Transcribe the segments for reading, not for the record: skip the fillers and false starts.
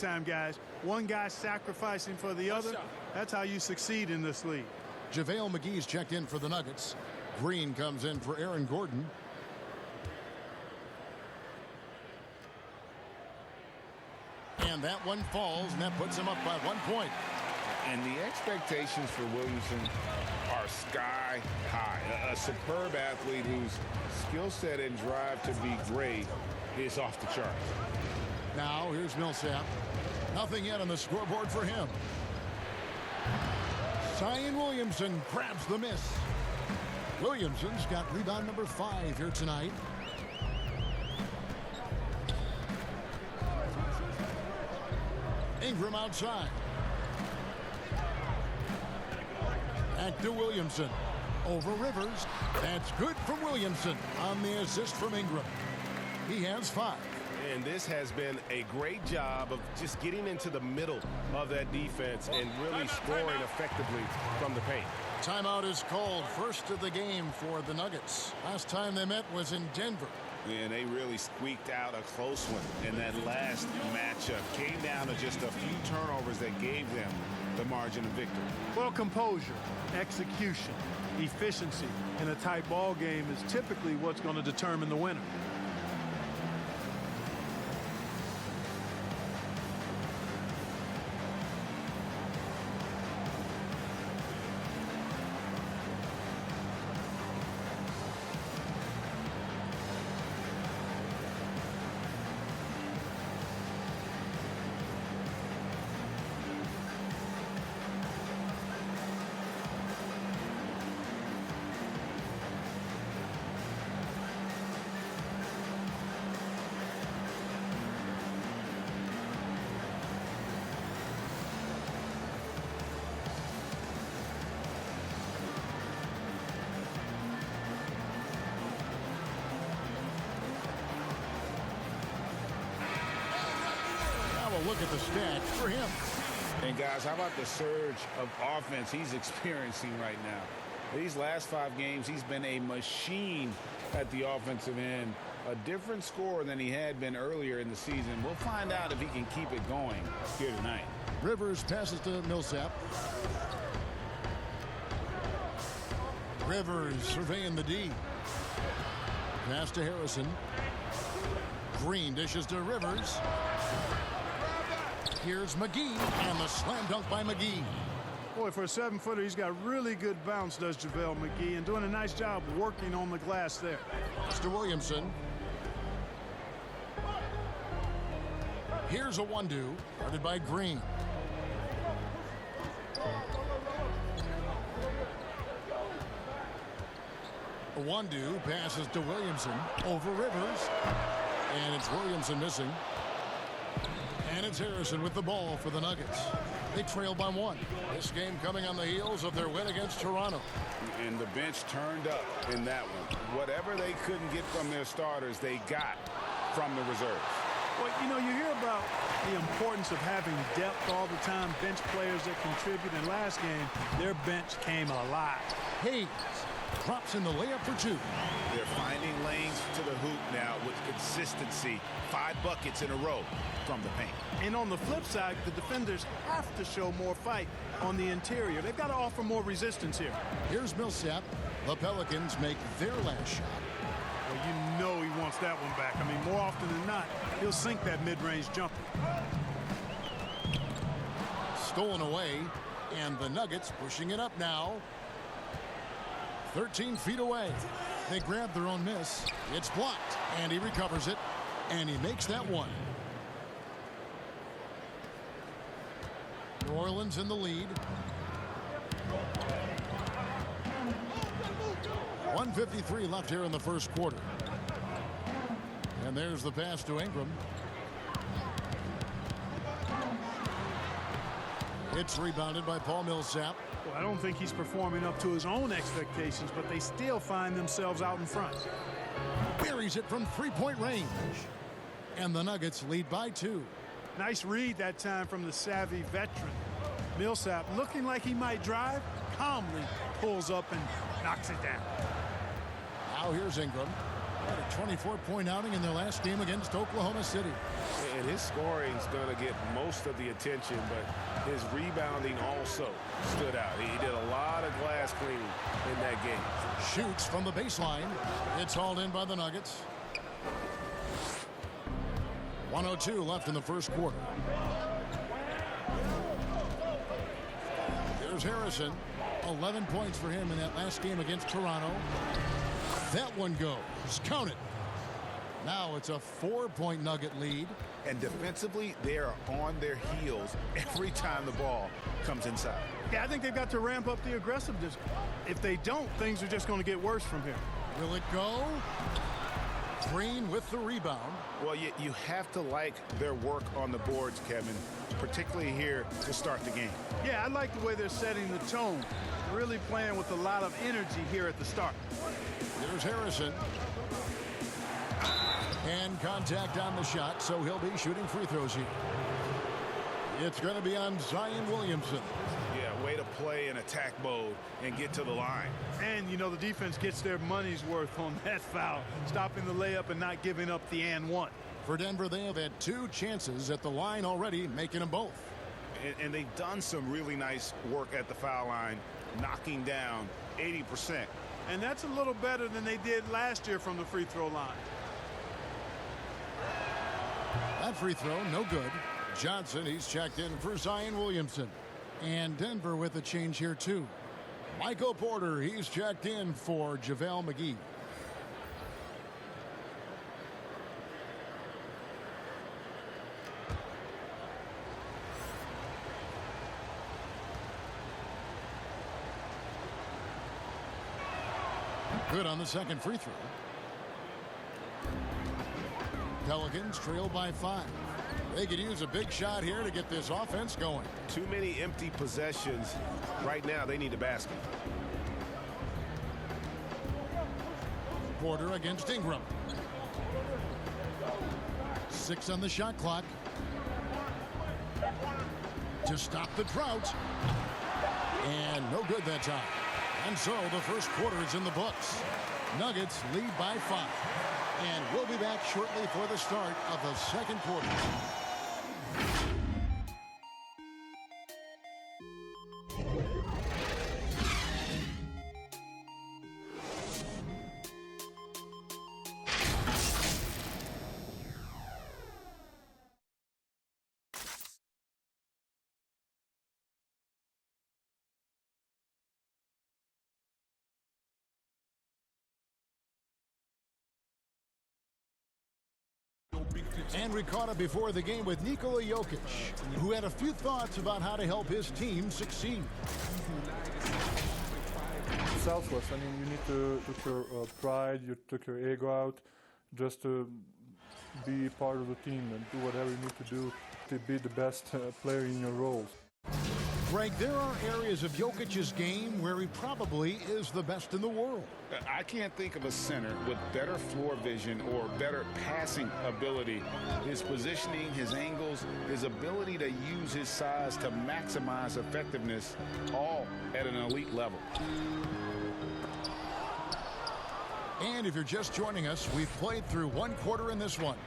time, guys. One guy sacrificing for the other. That's how you succeed in this league. JaVale McGee's checked in for the Nuggets. Green comes in for Aaron Gordon. And that one falls, and that puts him up by 1 point. And the expectations for Williamson are sky high. A superb athlete whose skill set and drive to be great is off the charts. Now here's Millsap. Nothing yet on the scoreboard for him. Zion Williamson grabs the miss. Williamson's got rebound number 5 here tonight. Ingram outside. Back to Williamson. Over Rivers. That's good from Williamson on the assist from Ingram. He has 5. And this has been a great job of just getting into the middle of that defense and really scoring effectively from the paint. Timeout is called. First of the game for the Nuggets. Last time they met was in Denver. And they really squeaked out a close one in that last matchup. Came down to just a few turnovers that gave them the margin of victory. Well, composure, execution, efficiency in a tight ball game is typically what's going to determine the winner. Look at the stats for him. And guys, how about the surge of offense he's experiencing right now? These last 5 games, he's been a machine at the offensive end. A different scorer than he had been earlier in the season. We'll find out if he can keep it going here tonight. Rivers passes to Millsap. Rivers surveying the D. Pass to Harrison. Green dishes to Rivers. Here's McGee, and the slam dunk by McGee. Boy, for a 7-footer, he's got really good bounce, does JaVale McGee, and doing a nice job working on the glass there. Mr. Williamson. Here's a 1-2, guarded by Green. A 1-2 passes to Williamson over Rivers, and it's Williamson missing. And it's Harrison with the ball for the Nuggets. They trail by 1. This game coming on the heels of their win against Toronto. And the bench turned up in that one. Whatever they couldn't get from their starters, they got from the reserves. Well, you know, you hear about the importance of having depth all the time, bench players that contribute. In last game, their bench came alive. Hayes drops in the layup for 2. They're finding lanes to the hoop now with consistency. 5 buckets in a row from the paint. And on the flip side, the defenders have to show more fight on the interior. They've got to offer more resistance here. Here's Millsap. The Pelicans make their last shot. Well, you know he wants that one back. I mean, more often than not, he'll sink that mid-range jumper. Stolen away, and the Nuggets pushing it up now. 13 feet away. They grab their own miss. It's blocked, and he recovers it, and he makes that one. New Orleans in the lead. 1:53 left here in the first quarter. And there's the pass to Ingram. It's rebounded by Paul Millsap. Well, I don't think he's performing up to his own expectations, but they still find themselves out in front. Buries it from three-point range. And the Nuggets lead by 2. Nice read that time from the savvy veteran. Millsap, looking like he might drive, calmly pulls up and knocks it down. Now here's Ingram. Had a 24-point outing in their last game against Oklahoma City. And his scoring is going to get most of the attention, but his rebounding also stood out. He did a lot of glass cleaning in that game. Shoots from the baseline. It's hauled in by the Nuggets. 1:02 left in the first quarter. Here's Harrison. 11 points for him in that last game against Toronto. That one goes. Count it. Now it's a 4-point Nugget lead. And defensively, they are on their heels every time the ball comes inside. Yeah, I think they've got to ramp up the aggressiveness. If they don't, things are just going to get worse from here. Will it go? Green with the rebound. Well, you have to like their work on the boards, Kevin, particularly here to start the game. Yeah, I like the way they're setting the tone. Really playing with a lot of energy here at the start. There's Harrison. And contact on the shot, so he'll be shooting free throws here. It's going to be on Zion Williamson. Yeah, way to play in attack mode and get to the line. And, you know, the defense gets their money's worth on that foul, stopping the layup and not giving up the and one. For Denver, they have had 2 chances at the line already, making them both. And they've done some really nice work at the foul line, knocking down 80%. And that's a little better than they did last year from the free throw line. That free throw, no good. Johnson, he's checked in for Zion Williamson. And Denver with a change here, too. Michael Porter, he's checked in for JaVale McGee. Good on the second free throw. Pelicans trail by 5. They could use a big shot here to get this offense going. Too many empty possessions. Right now, they need a basket. Porter against Ingram. 6 on the shot clock. To stop the drought. And no good that time. And so the first quarter is in the books. Nuggets lead by 5. And we'll be back shortly for the start of the second quarter. And we caught up before the game with Nikola Jokic, who had a few thoughts about how to help his team succeed. Selfless. I mean, you need to took your pride, you took your ego out, just to be part of the team and do whatever you need to do to be the best player in your roles. Greg, there are areas of Jokic's game where he probably is the best in the world. I can't think of a center with better floor vision or better passing ability. His positioning, his angles, his ability to use his size to maximize effectiveness, all at an elite level. And if you're just joining us, we've played through one quarter in this one.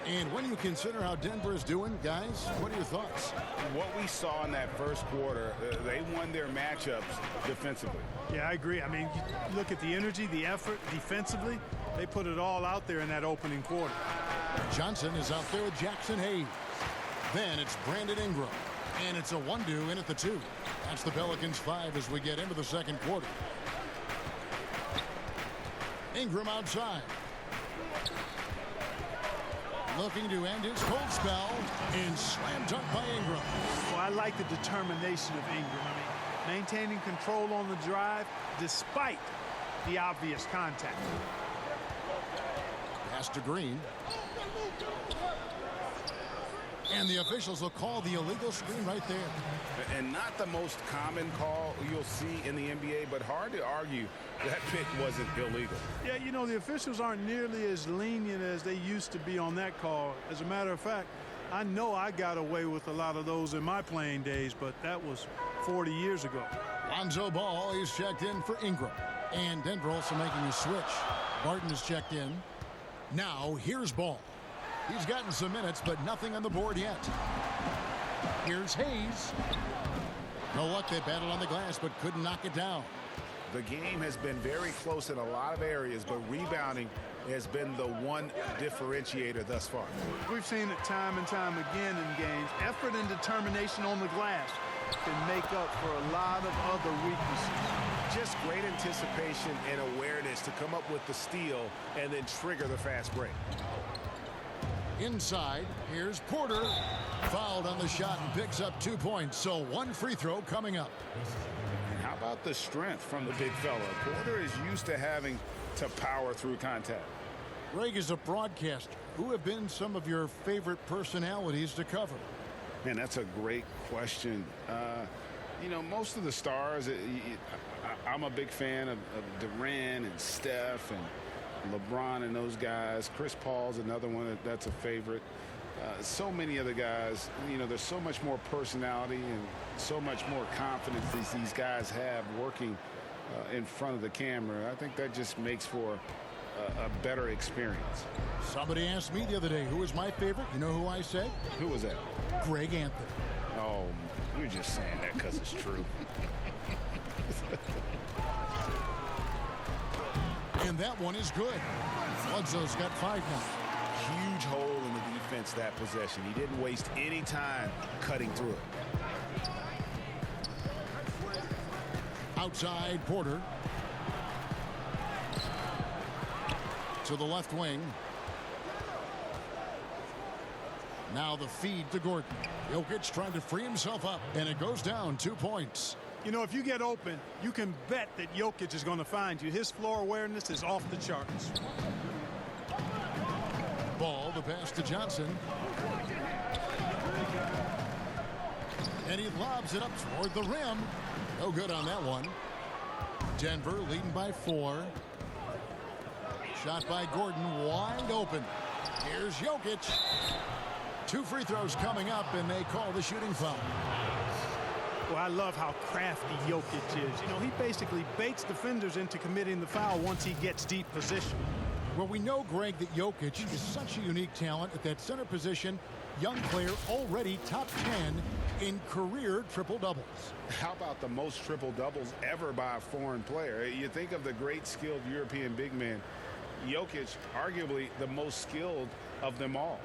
And when you consider how Denver is doing, guys, what are your thoughts? What we saw in that first quarter, they won their matchups defensively. Yeah, I agree. I mean, you look at the energy, the effort defensively. They put it all out there in that opening quarter. Johnson is out there with Jackson Hayes. Then it's Brandon Ingram. And it's a one-do in at the 2. That's the Pelicans 5 as we get into the second quarter. Ingram outside. Looking to end his cold spell, and slam dunk by Ingram. Well, I like the determination of Ingram. I mean, maintaining control on the drive despite the obvious contact. Pass to Green. And the officials will call the illegal screen right there. And not the most common call you'll see in the NBA, but hard to argue that pick wasn't illegal. Yeah, you know, the officials aren't nearly as lenient as they used to be on that call. As a matter of fact, I know I got away with a lot of those in my playing days, but that was 40 years ago. Lonzo Ball is checked in for Ingram. And Denver also making a switch. Barton is checked in. Now here's Ball. He's gotten some minutes, but nothing on the board yet. Here's Hayes. No luck. They battled on the glass, but couldn't knock it down. The game has been very close in a lot of areas, but rebounding has been the one differentiator thus far. We've seen it time and time again in games. Effort and determination on the glass can make up for a lot of other weaknesses. Just great anticipation and awareness to come up with the steal and then trigger the fast break. Inside, here's Porter. Fouled on the shot and picks up 2 points. So 1 free throw coming up. And how about the strength from the big fella? Porter is used to having to power through contact. Greg is a broadcaster. Who have been some of your favorite personalities to cover? Man, that's a great question. You know, most of the stars, I'm a big fan of Durant and Steph and LeBron and those guys. Chris Paul's another one that's a favorite. So many other guys, you know, there's so much more personality and so much more confidence these guys have working in front of the camera. I think that just makes for a better experience. Somebody asked me the other day who was my favorite. You know who I said? Who was that? Greg Anthony. Oh, you're just saying that because it's true. And that one is good. Bledsoe's got 5 now. Huge hole in the defense that possession. He didn't waste any time cutting through it. Outside, Porter. To the left wing. Now the feed to Gordon. Jokic trying to free himself up, and it goes down 2 points. You know, if you get open, you can bet that Jokic is going to find you. His floor awareness is off the charts. Ball, the pass to Johnson. And he lobs it up toward the rim. No good on that one. Denver leading by 4. Shot by Gordon, wide open. Here's Jokic. 2 free throws coming up, and they call the shooting foul. Well, I love how crafty Jokic is. You know, he basically baits defenders into committing the foul once he gets deep position. Well, we know, Greg, that Jokic is such a unique talent at that center position. Young player already top 10 in career triple-doubles. How about the most triple-doubles ever by a foreign player? You think of the great skilled European big man. Jokic, arguably the most skilled of them all.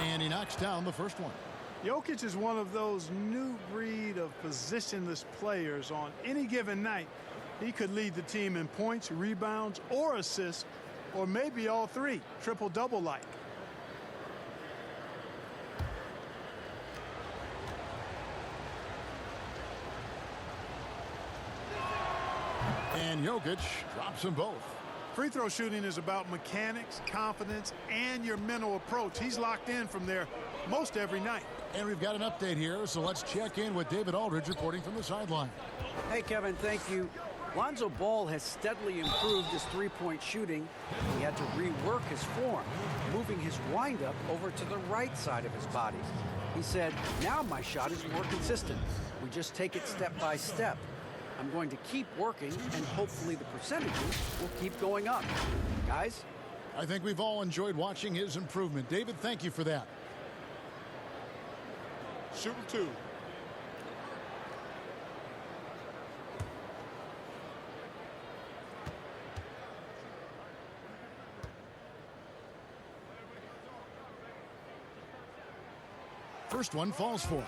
And he knocks down the first one. Jokic is one of those new breed of positionless players. On any given night, he could lead the team in points, rebounds, or assists, or maybe all 3, triple-double like. And Jokic drops them both. Free throw shooting is about mechanics, confidence, and your mental approach. He's locked in from there most every night. And we've got an update here, so let's check in with David Aldridge reporting from the sideline. Hey, Kevin, thank you. Lonzo Ball has steadily improved his three-point shooting. He had to rework his form, moving his windup over to the right side of his body. He said, now my shot is more consistent. We just take it step by step. I'm going to keep working, and hopefully the percentages will keep going up. Guys? I think we've all enjoyed watching his improvement. David, thank you for that. Shooting 2. First one falls for him.